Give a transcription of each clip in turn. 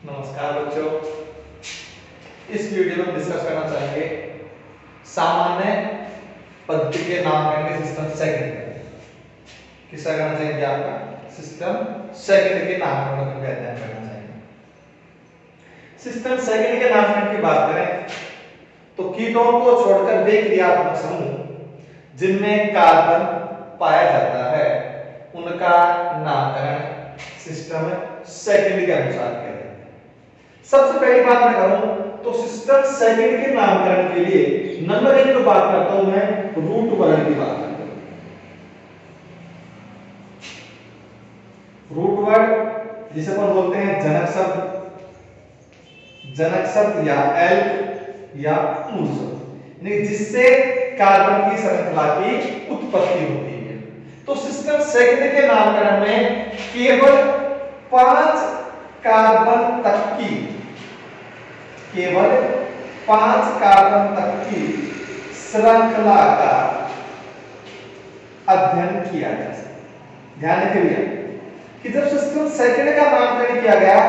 नमस्कार बच्चों, इस वीडियो में डिस्कस करना चाहेंगे सामान्य पद्धति के नामकरण के सिस्टम सेकंड। किसका करना चाहेंगे? आपका सिस्टम सेकंड के नामकरण का अध्ययन करना चाहेंगे। सिस्टम सेकंड के नामकरण की बात करें तो कीटों को छोड़कर वे क्रियात्मक समूह जिनमें कार्बन पाया जाता है उनका नामकरण सिस्टम सेकंड के अनुसार किया जाता है। सबसे पहली बात मैं करूं तो सिस्टम सेकंड के नामकरण के लिए नंबर 1 की बात करता हूं मैं रूट वर्ड की बात करता हूं। रूट वर्ड जिसे अपन बोलते हैं जनक शब्द या एल्क या मूल शब्द, यानी जिससे कार्बन की श्रृंखला की उत्पत्ति होती है। तो सिस्टम सेकंड के नामकरण में केवल 5 कार्बन तक की श्रृंखला का अध्ययन किया जा सकता है। ध्यान रखिए कि जब सिस्टम सेकंड का नामकरण किया गया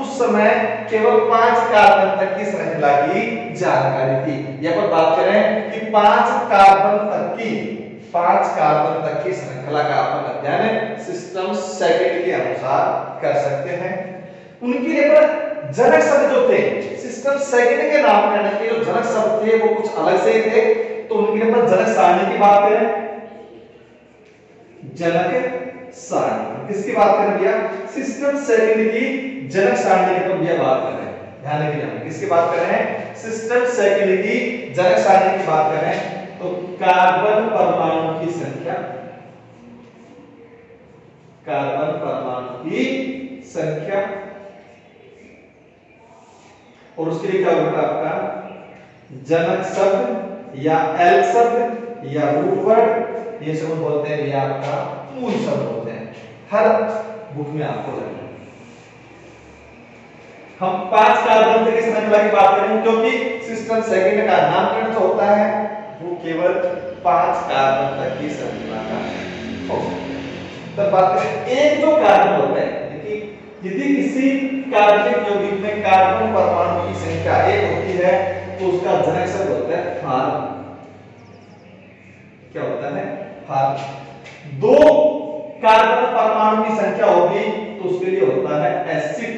उस समय केवल 5 कार्बन तक की श्रृंखला की जानकारी थी। यहां पर बात करें कि 5 कार्बन तक की श्रृंखला का अपन अध्ययन सिस्टम सेकंड के अनुसार कर सकते हैं। उनके लिए पर जनक शब्द जो थे सिस्टम सेकंड के नामकरण के जो जनक शब्द थे वो कुछ अलग से थे। तो उनके लिए पर जनक सारणी की बात करें, जनक सारणी किसकी बात करें भैया? सिस्टम सेकंड की जनक सारणी की भैया बात कर रहे हैं। ध्यान रखिए हम किसकी बात कर रहे हैं? सिस्टम सेकंड की जनक सारणी की बात कर रहे हैं। तो कार्बन परमाणु की संख्या और उसके लिए क्या होगा आपका जनक शब्द या एल शब्द या रूट वर्ड, ये सब बोलते हैं या आपका मूल शब्द होते हैं। हर बुक में आपको लगेगा। हम 5 कार्बन तक की श्रृंखला की बात करेंगे क्योंकि सिस्टम सेकंड का नामकरण जो होता है वो केवल 5 कार्बन तक की श्रृंखला का होता है। तब बात करें एक जो कार्बन होता है, यदि किसी कार्बनिक यौगिक में कार्बन परमाणु की संख्या 1 होती है तो उसका जनक शब्द होता है हार। क्या होता है? हार। 2 कार्बन परमाणु की संख्या होगी तो उसके लिए होता है एसिड।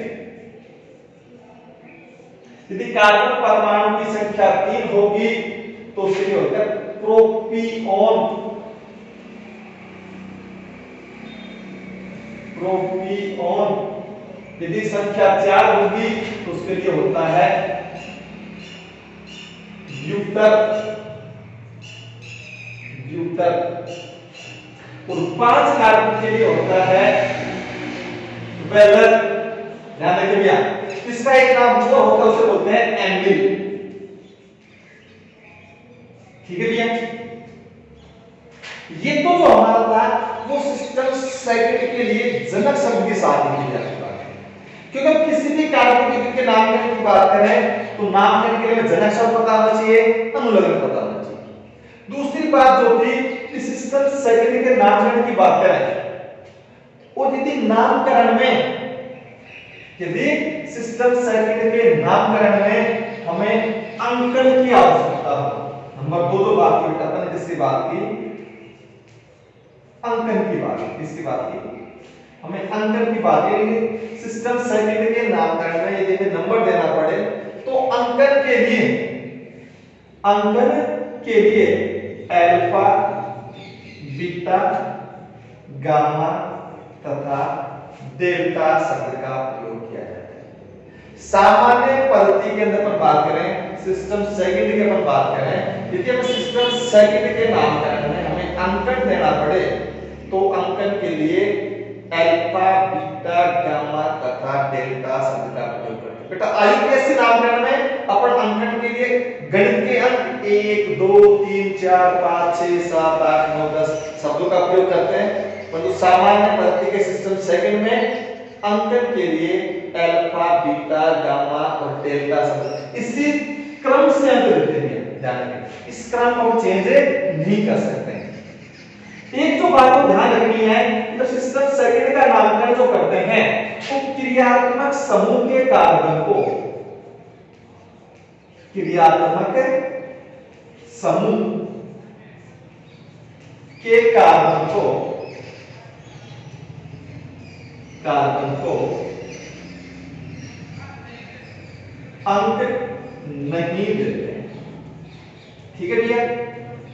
यदि कार्बन परमाणु की संख्या 3 होगी तो उसके लिए होता है प्रोपिओन। यदि संख्या 4 होगी तो उसके लिए होता है ब्यूटर। और 5 कार्बन के लिए होता है वेलर। ध्यान रखिए भैया, इसका एक नाम जो होता है उसे बोलते हैं एंविल। ठीक है भैया, ये तो जो हमारा था वो सिस्टम सेकंड के लिए जनक शब्द की सारणी की जाती है। क्योंकि हम किसी भी कार्बन के नामकरण की बात करें तो नामकरण के लिए जनक शब्द पता होना चाहिए, अनुलग्न पता होना चाहिए। दूसरी बात जो थी कि सिस्टम सेकंड के नामकरण की बात करें और यदि सिस्टम सेकंड के नामकरण में हमें अंकन की आवश्यकता हो। नंबर 2 जो बात की अपन ने किसकी बात की? अंकन की बात। किसकी बात की? हमें अंकन की बात है। सिस्टम सेकंड के नामकरण में यदि हमें नंबर देना पड़े तो अंकन के लिए अल्फा, बीटा, गामा तथा डेल्टा शब्द का प्रयोग किया जाता है। सामान्य पद्धति के अंदर पर बात करें, सिस्टम सेकंड के पर बात करें, यदि हम सिस्टम सेकंड के नामकरण में हमें अंकन देना पड़े तो अंकन के लिए अल्फा, बीटा, गामा तथा डेल्टा शब्द का प्रयोग करते हैं। बेटा आईयूपीएससी नामकरण में अपन अंकन के लिए गणित के अंक 1 2 3 4 5 6 7 8 9 10 शब्दों का प्रयोग करते हैं, परंतु सामान्य पद्धति के सिस्टम सेकंड में अंकन के लिए अल्फा, बीटा, गामा और डेल्टा शब्द इसी क्रम से अंक देते हैं। ध्यान रखें, इस क्रम को हम चेंज नहीं कर सकते हैं। एक तो बात को ध्यान रखनी है तो सिस्टम सेकंड का नामकरण जो करते हैं वो क्रियात्मक समूह के कार्बन को, क्रियात्मक समूह के कार्बन को अंक नहीं देते हैं। ठीक है भैया,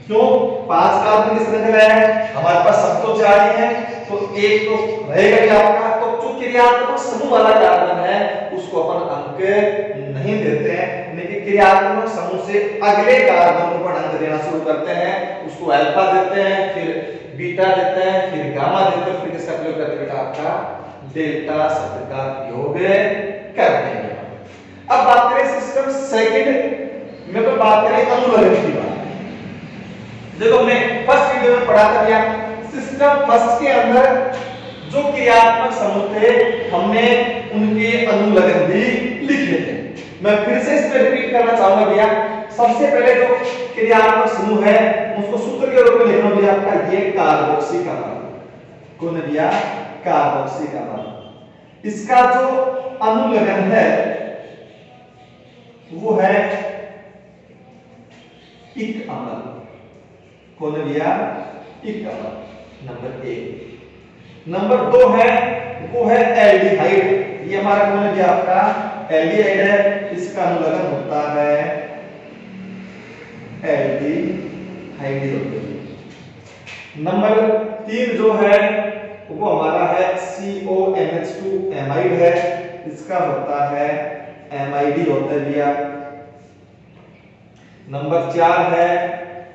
क्यों? 5 कार्बन की श्रृंखला है, हमारे पास सब तो 4 ही है, तो एक तो रहेगा ही आपका। तो जो क्रियात्मक समूह वाला कार्बन है उसको अपन अंक नहीं देते हैं, लेकिन क्रियात्मक समूह से अगले कार्बन को अपन अंक देना शुरू करते हैं। उसको अल्फा देते हैं, फिर बीटा देते हैं, फिर गामा देते हैं, फिर किसका प्रयोग करते हैं बेटा? आपका डेल्टा शब्द का प्रयोग करते हैं। अब बात करें सिस्टम सेकंड में, तो बात करें अनुलग्न की बात। देखो मैं फर्स्ट वीडियो में पढ़ा था क्या, सिस्टम फर्स्ट के अंदर जो क्रियात्मक समूह थे हमने उनके अनुलग्न भी लिखे थे। मैं फिर से इस पे रिपीट करना चाहूंगा भैया। सबसे पहले जो क्रियात्मक समूह है उसको सूत्र के रूप में लिखना भैया आपका ये कार्बोक्सी का मान। कौन भैया? कार्बोक्सी का मान। इसका जो अनुलग्न है वो है इक अम्ल। कौन भैया? इक अम्ल नंबर 1। नंबर 2 है वो है एल्डिहाइड। ये हमारा कौन है भैया? आपका एल्डिहाइड है। इसका अनुलग्न होता है एल्डिहाइड। नंबर 3 जो है वो हमारा है CONH2 एमाइड है। इसका होता है एमआईडी होता है भैया। नंबर 4 है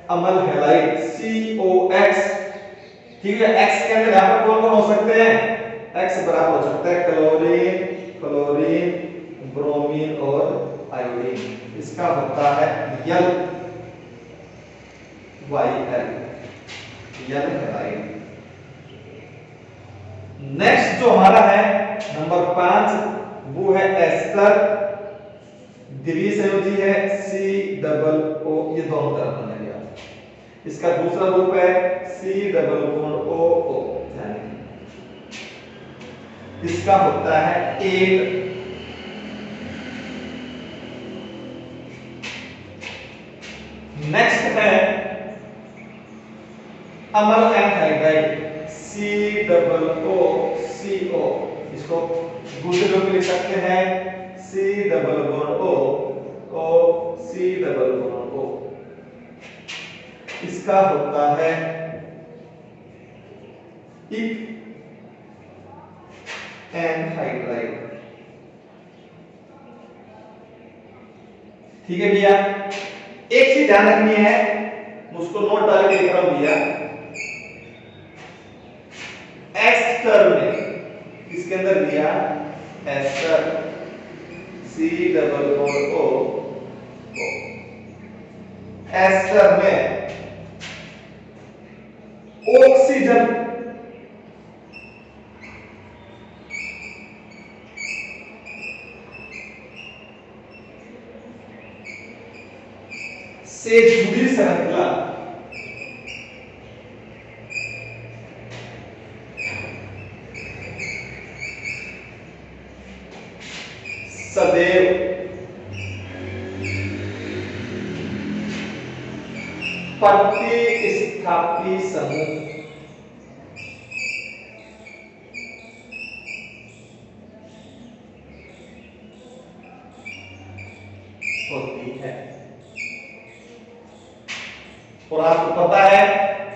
अमल हैलाइड COX। ठीक है, X के अंदर यहां पर कौन कौन हो सकते हैं? X बराबर हो सकता है क्लोरीन, क्लोरीन, ब्रोमीन और आयोडीन। इसका होता है YL हैलाइड। नेक्स्ट जो हमारा है नंबर 5 वो है एस्टर। द्विसंयोजी है COO। ये दोनों तरफ बना गया। इसका दूसरा रूप है COO। इसका होता है 8। नेक्स्ट है अमल एनहाइड्राइड COO। इसको दूसरे रूप में लिख सकते हैं COO। इसका होता है इक एनहाइड्राइड। ठीक है भैया, एक चीज ध्यान रखनी है, उसको नोट डाल के लिख रहा हूं भैया। एस्टर में इसके अंदर दिया एस्टर COO। एस्टर में ऑक्सीजन से जुड़ी श्रृंखला सदैव प्रतिस्थापी समूह होती है। और आपको पता है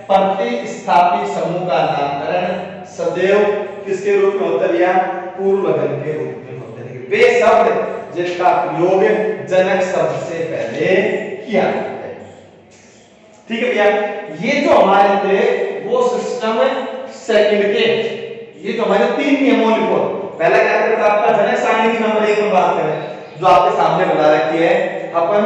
प्रतिस्थापी समूह का नामकरण सदैव किसके रूप में होता है भैया? पूर्वलग्न के रूप में होता है। वे शब्द जिनका प्रयोग जनक शब्द से पहले किया जाता है। ठीक है भैया, ये जो हमारे थे वो सिस्टम सेकंड के, ये जो हमारे 3 नियमों लिखो। पहला क्या था आपका जनक सारणी की नंबर 1 में बात करें जो आपके सामने बता रखी है। अपन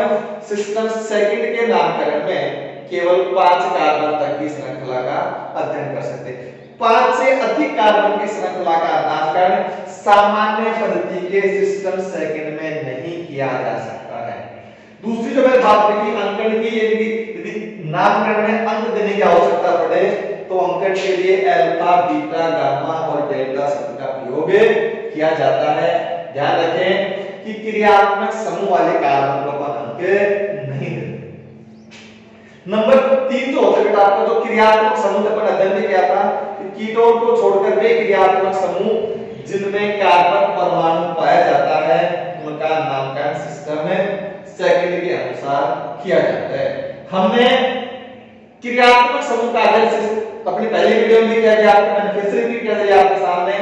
सिस्टम सेकंड के नामकरण में केवल 5 कार्बन तक की श्रृंखला का अध्ययन कर सकते हैं। 5 से अधिक कार्बन की श्रृंखला का नामकरण सामान्य पद्धति के सिस्टम सेकंड में नहीं किया जा सकता है। दूसरी जो मैंने बात की अंकन की, यदि नामकरण में अंक देने की आवश्यकता पड़े तो अंकन के लिए अल्फा, बीटा, गामा और डेल्टा शब्द का प्रयोग किया जाता है। ध्यान रखें कि क्रियात्मक समूह वाले कार्बन को अपन अंक नहीं देते। नंबर 3 जो होता है बेटा आपका, जो क्रियात्मक समूह अपन अध्ययन में किया था कि कीटोन को छोड़कर वे क्रियात्मक समूह जिनमें कार्बन परमाणु पाया जाता है उनका नामकरण सिस्टम सेकंड के अनुसार किया जाता है। हमने क्रियात्मक समूह का अध्ययन अपनी पहली वीडियो में किया गया, मैंने फिर से रिपीट कर दिया आपके सामने।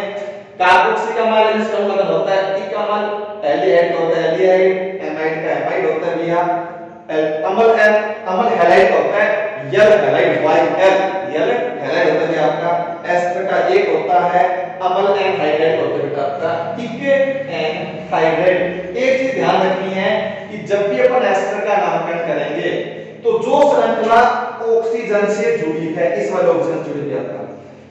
कार्बोक्सी का अम्ल जिसका मतलब होता है ई का अम्ल, एल्डिहाइड होता है एल्डिहाइड, एमाइड का एमाइड होता है भैया, अम्ल हैलाइड होता है यल हैलाइड, वाई यल हैलाइड होता है आपका। एस्टर का एक होता है अम्ल एनहाइड्राइड होता है बेटा आपका इक एनहाइड्राइड। एक चीज ध्यान रखनी है कि जब भी अपन एस्टर का नामकरण करेंगे तो जो श्रृंखला ऑक्सीजन से जुड़ी है, इस वाले ऑक्सीजन जुड़ी है आपका,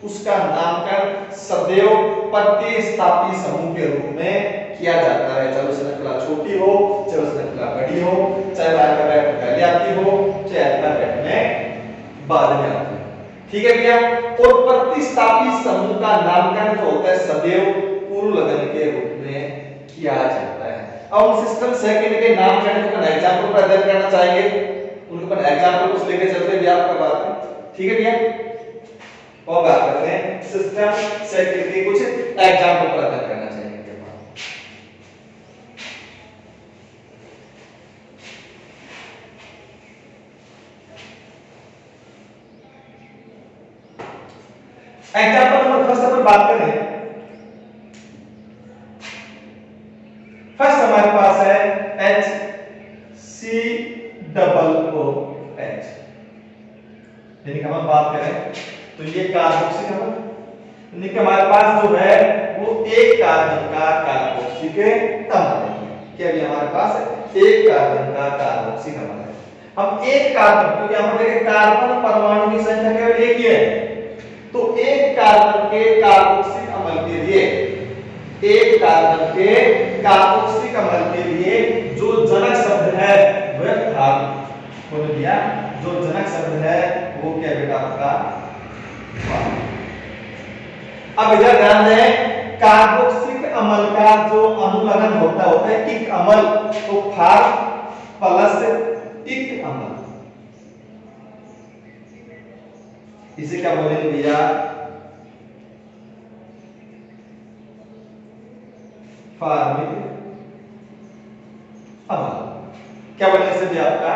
उसका नामकरण सदैव प्रतिस्थापी समूह के रूप में किया जाता है। चाहे श्रृंखला छोटी हो, चाहे श्रृंखला बड़ी हो, चाहे अल्फाबेट पहले आती हो, चाहे अल्फाबेट में बाद में आती है। ठीक है भैया। और प्रतिस्थापी समूह का नामकरण जो होता है सदैव पूर्व लगन के रूप में किया जाता है। अब हम सिस्टम सेकंड के नामकरण का एग्जांपल पर अध्ययन करना चाहेंगे, उनके पर एग्जांपल कुछ लेके चलते हैं आपका बात में। ठीक है भैया। और बात करते हैं सिस्टम सेकंड के कुछ एग्जांपल पर अध्ययन करना चाहेंगे। एग्जांपल नंबर फर्स्ट पर बात करें। फर्स्ट हमारे पास है HCOOH, यानी हम बात करें तो ये कार्बोक्सिलिक अम्ल, यानी कि हमारे पास जो है वो एक कार्बन का कार्बोक्सिलिक अम्ल है। क्या भी हमारे पास एक कार्बन का कार्बोक्सिलिक अम्ल है। हम एक कार्बन, क्योंकि हम देखें कार्बन परमाणु की संख्या केवल एक ही है, तो एक कार्बन के कार्बोक्सिलिक अम्ल के लिए, एक कार्बन के कार्बोक्सिलिक अम्ल के लिए जो जनक शब्द है वह कार्ब बोल दिया, जो जनक शब्द है वो क्या बेटा आपका। अब इधर ध्यान दें, कार्बोक्सिलिक अम्ल का जो अनुलग्न होता है इक अम्ल, तो फार प्लस इक अम्ल, इसे क्या बोलेंगे भैया, फार्मिक अम्ल। क्या बोलेंगे इसे भी आपका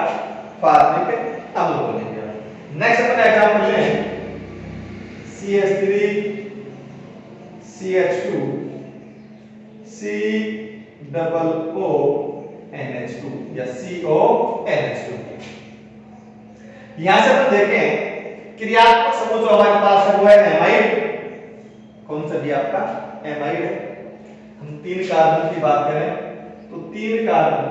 फार्मिक अम्ल बोलेंगे। नेक्स्ट अपन एग्जांपल लें CH3 CH2 COONH2 या CONH2। यहां से अपन देखें क्रियात्मक समूह जो हमारे पास है वो है एमाइड। कौन सा भी आपका एमाइड है। हम 3 कार्बन की बात करें तो 3 कार्बन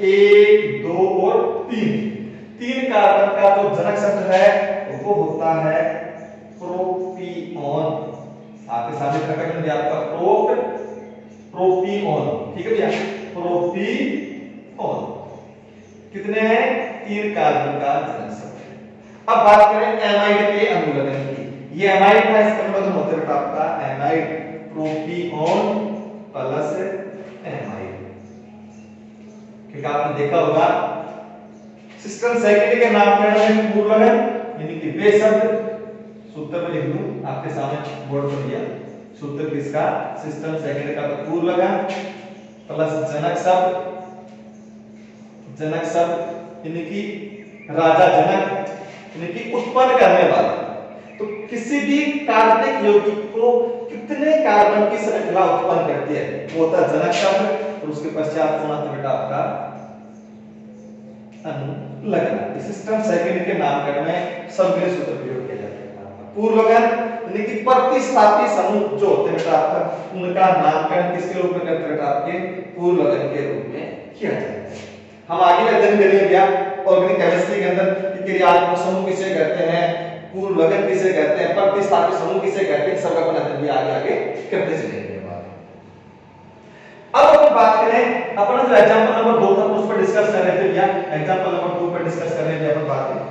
1 2 और 3 कार्बन का जो जनक शब्द है वो होता है प्रोपिऑन। आपके सामने प्रकरण दिया आपका प्रोपिऑन। ठीक है भैया, प्रोपिऑन कितने हैं, 3 कार्बन का जनक शब्द। अब बात करें एमाइड के अनुलग्न की। ये एमाइड का इसका मतलब होता है आपका एमाइड, प्रोपिऑन प्लस एमाइड। क्योंकि आपने देखा होगा सिस्टम सेकंड के नामकरण में पूर्व लगन, यानी कि वे शब्द, सूत्र में लिख दूं आपके सामने बोर्ड पर दिया सूत्र किसका, सिस्टम सेकंड का तो पूर्व लगन प्लस जनक शब्द यानी कि राजा जनक, यानी कि उत्पन्न करने वाला। तो किसी भी कार्बनिक यौगिक को कितने कार्बन की श्रृंखला उत्पन्न करती है वो होता है जनक शब्द, और उसके पश्चात होना था बेटा आपका अनुलग्न। सिस्टम सेकंड के नामकरण में संग्रह सूत्र प्रयोग किया जाता है। पूर्व लगन यानी कि प्रतिस्थापी समूह जो होते हैं बेटा आपका, उनका नामकरण किसके रूप में करते हैं बेटा, आपके पूर्व लगन के रूप में किया जाता है। हम आगे अध्ययन करेंगे भैया ऑर्गेनिक केमिस्ट्री के अंदर क्रियात्मक समूह किसे कहते हैं, पूर्व लगन किसे कहते हैं, प्रतिस्थापी समूह किसे कहते हैं, सबका अपन अध्ययन आगे आगे करते चलेंगे। अब अपन बात करें, अपन जो एग्जांपल नंबर 2 था उस पर डिस्कस कर रहे थे भैया, एग्जांपल नंबर 2 पर डिस्कस कर रहे थे अपन बात करें।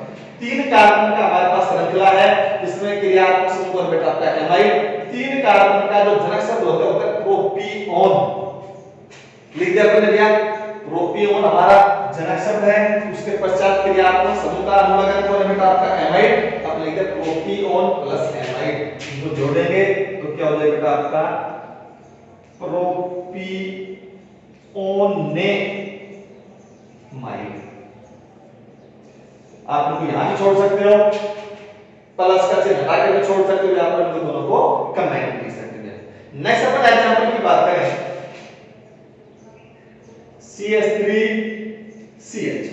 3 कार्बन का हमारे पास श्रृंखला है जिसमें क्रियात्मक समूह और बेटा आपका एमाइड। 3 कार्बन का जो जनक शब्द होता है प्रोपियोन, लिख दिया अपन ने भैया, प्रोपियोन हमारा जनक शब्द है। उसके पश्चात क्रियात्मक समूह का अनुलग्न कौन है बेटा आपका एमाइड। अब लिख दे प्रोपियोन प्लस एमाइड, इनको जोड़ेंगे तो क्या हो जाएगा बेटा आपका प्रोपियोनेमाइड। आप इनको यहां भी छोड़ सकते हो, प्लस का चिन्ह हटा के भी छोड़ सकते हो, यहां पर इनको दोनों को कंबाइन लिख सकते हैं। नेक्स्ट अपन एग्जांपल की बात करें, CH3CH।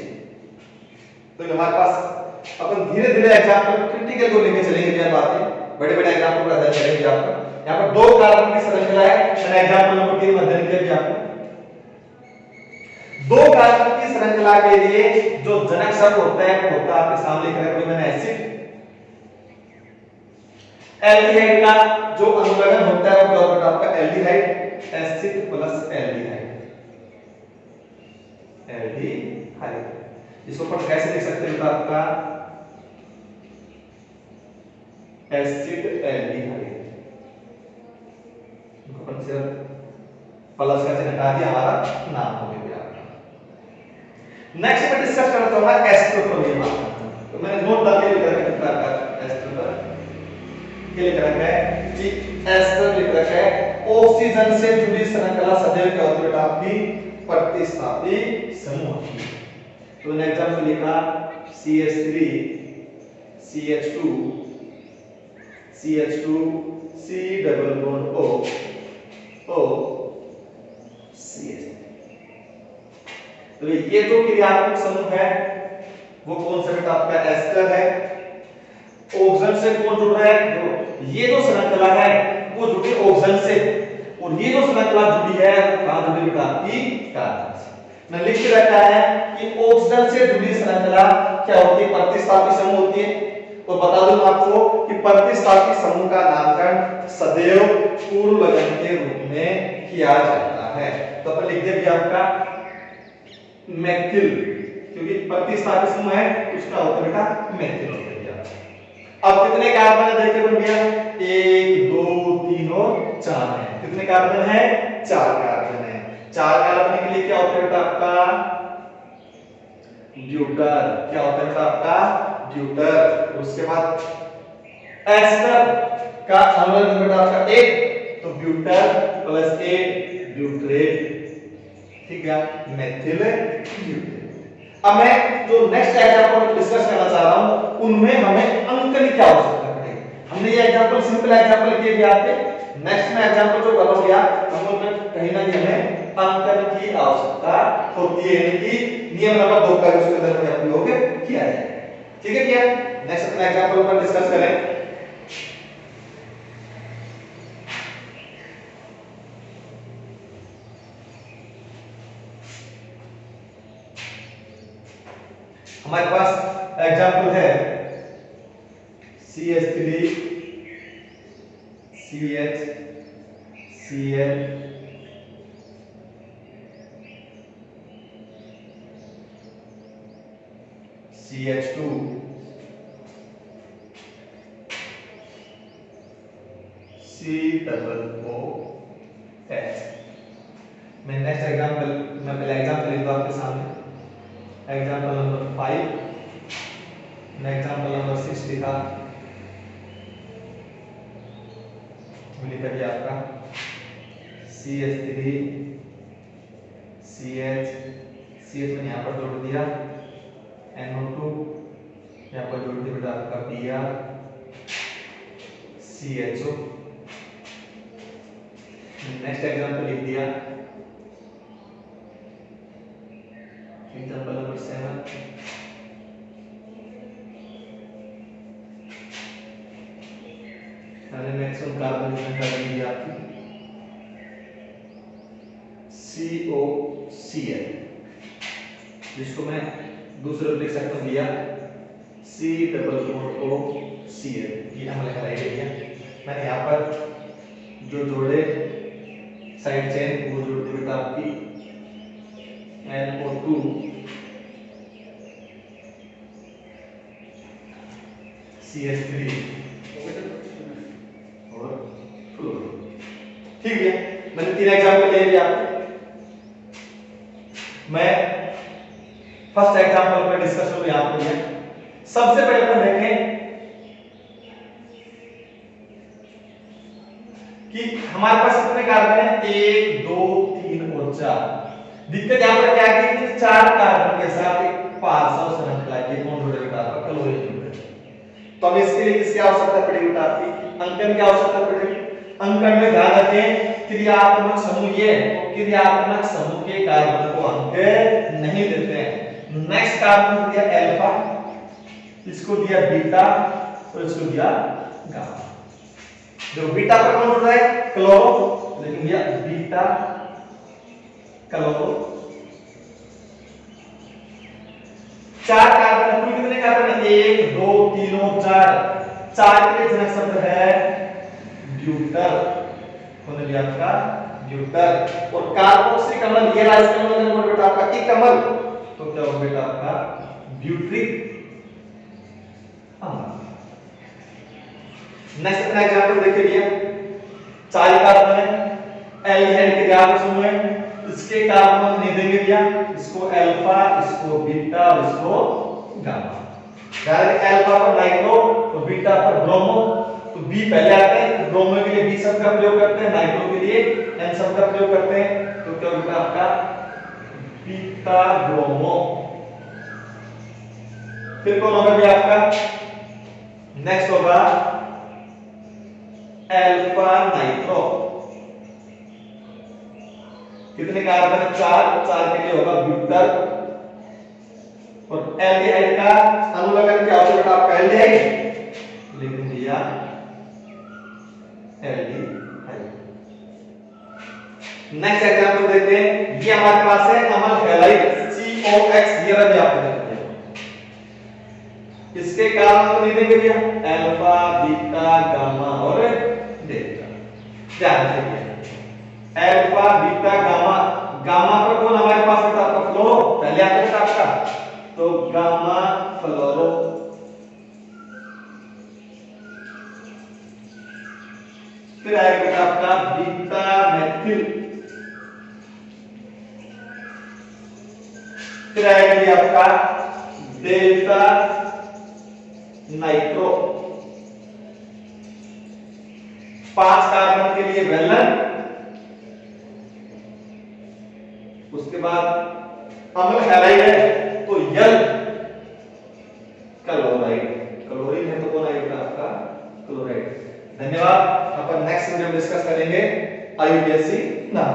तो हमारे पास अपन धीरे धीरे एग्जांपल क्रिटिकल को लेके चलेंगे भैया, बातें बड़े बड़े एग्जांपल का अध्ययन करेंगे। आपका यहां पर 2 कार्बन की श्रृंखला है, मैंने एग्जांपल नंबर 3 में अध्ययन किया भैया। आपको 2 कार्बन की श्रृंखला के लिए जो जनक शब्द होता है वो होता है आपके सामने लिख रखा है मैंने एसिड। एल्डिहाइड का जो अनुलग्न होता है वो क्या होता है आपका aldehyde, acid plus aldehyde, aldehyde. इसको अपन कैसे लिख सकते हैं आपका एसिड एल्डिहाइड, अपन सिर्फ प्लस का चिन्ह हटा दिया, हमारा नाम हो गया आपका। नेक्स्ट में डिस्कस करता हूं एस्टर पर भी बात। तो मैंने नोट डाल के लिख रखा है एस्टर पर, ये लिख रखा है कि एस्टर लिख रखा है ऑक्सीजन से जुड़ी श्रृंखला सदैव क्या होती है बेटा आपकी प्रतिस्थापी समूह की। तो मैंने एग्जांपल लिखा CH3 CH2 CH2 C double bond O O CH। तो ये जो क्रियात्मक समूह है वो कौन सा बेटा आपका एस्टर है। ऑक्सीजन से कौन जुड़ रहा है, जो ये जो श्रृंखला है वो जुड़ी ऑक्सीजन से, और ये जो श्रृंखला जुड़ी है वो कहां जुड़ी बेटा आपकी कार्बन से। मैं लिख के रखा है कि ऑक्सीजन से जुड़ी श्रृंखला क्या होती है प्रतिस्थापी समूह होती है। तो बता दूं आपको कि प्रतिस्थापी समूह का नामकरण सदैव पूर्व लगन के रूप में किया जाता है। तो अपन लिख देंगे आपका मेथिल, क्योंकि प्रतिस्थापी समूह है उसका होता है बेटा मेथिल होता है। अब कितने कार्बन है देखिए बन गया 1 2 3 और 4 है। कितने कार्बन है 4 कार्बन है। 4 कार्बन के लिए क्या होता है बेटा आपका ड्यूटर, क्या होता है बेटा आपका ड्यूटर। उसके बाद एस्टर का अनुलग्न बेटा आपका 1, तो ब्यूटर प्लस 1 ब्यूट्रेट, ठीक है मेथिल ब्यूटेट। अब मैं जो नेक्स्ट एग्जांपल डिस्कस करना चाह रहा हूं उनमें हमें अंकन की आवश्यकता पड़ेगी। हमने ये एग्जांपल सिंपल एग्जांपल किए गया थे, नेक्स्ट में एग्जांपल जो कर गया हम लोग कहीं ना कहीं हमें अंकन की आवश्यकता होती है, यानी कि नियम नंबर 2 का उसके अंदर में उपयोग किया जाए। ठीक है भैया, नेक्स्ट अपना एग्जांपल पर डिस्कस करें। हमारे पास एग्जांपल है CH3 CH Cl CH2 COOH। मैं नेक्स्ट एग्जांपल मैं पहले एग्जांपल लिखता हूं आपके सामने, एग्जांपल नंबर 5, एग्जांपल नंबर 6 लिखा, लिखा गया आपका CH3 CH में यहाँ पर जोड़ दिया NO2, यहाँ पर जोड़ दिया आपका Br CHO। नेक्स्ट एग्जांपल लिख दिया एग्जांपल नंबर 7, मैक्सिमम कार्बन संख्या दी आपकी COCl, जिसको मैं दूसरे लिख सकता हूँ भैया C≡OCl। ये हमने कराई है। मैंने यहाँ पर जो जोड़े साइड चेन वो जोड़ दी बेटा आपकी 2 CH3 और फ्लोरीन। ठीक है, मैंने 3 एग्जांपल ले लिया। मैं फर्स्ट एग्जांपल पर डिस्कस करूं यहां पर। सबसे पहले अपन देखें कि हमारे पास कितने कार्बन है, 1 2 3 और 4। दिक्कत यहां पर क्या है कि 4 कार्बन के साथ एक पार्श्व श्रृंखला की नॉन-डोनल कार्बन क्लोरीन जुड़ है। तो अब इसके लिए किसकी आवश्यकता पड़ेगी बता आपकी, अंकन की आवश्यकता पड़ेगी। अंकन में ध्यान रखें क्रियात्मक समूह ये, तो क्रियात्मक समूह के कार्बन को अंक नहीं देते हैं। नेक्स्ट कार्बन दिया अल्फा, इसको दिया बीटा और इसको दिया गामा। जो बीटा पर कौन जुड़ रहा है, क्लोरो, लेकिन दिया बीटा क्लोरो। 4 कार्बन, कुल कितने कार्बन है, 1 2 3 और 4। 4 के लिए जनक शब्द है ब्यूटर, कौन लिया आपका ब्यूटर। और कार्बोक्सिलिक अम्ल, ये राइस अम्ल का बेटा आपका एक अम्ल, तो क्या होगा बेटा आपका ब्यूट्रिक अम्ल। नेक्स्ट अपना एग्जांपल देखिए भैया, 4 कार्बन है, एल्डिहाइड क्रियात्मक समूह है, इसके कार्बन नहीं देंगे भैया, इसको अल्फा, इसको बीटा और इसको गामा। डायरेक्ट अल्फा पर नाइट्रो और बीटा पर ब्रोमो, तो बी पहले आते हैं, ब्रोमो के लिए बी शब्द का प्रयोग करते हैं, नाइट्रो के लिए एन शब्द का प्रयोग करते हैं, तो क्या होगा आपका बीटा ब्रोमो। फिर कौन होगा भैया आपका, नेक्स्ट होगा अल्फा नाइट्रो। कितने कार्बन है, 4 के लिए होगा ब्यूटर। और एल्डिहाइड का अनुलग्न क्या होगा बेटा आपका एल्डिहाइड, लिख दिया एल्डिहाइड। नेक्स्ट एग्जांपल देखते हैं, ये हमारे पास है अम्ल हैलाइड COX, ये रहा आपको देखिए, इसके कार्बन को नहीं देंगे भैया, अल्फा बीटा गामा और डेल्टा। ध्यान रखिए अल्फा बीटा गामा, गामा पर कौन हमारे पास है आपका फ्लोरो, पहले आता है आपका, तो गामा फ्लोरो। फिर आएगा आपका बीटा मेथिल, फिर आएगा आपका डेल्टा नाइट्रो। 5 कार्बन के लिए वेलन, उसके बाद अम्ल हैलाइड है तो यल क्लोराइड, क्लोरीन है तो कौन आएगा आपका क्लोराइड। धन्यवाद, अपन नेक्स्ट वीडियो में डिस्कस करेंगे IUPAC नाम।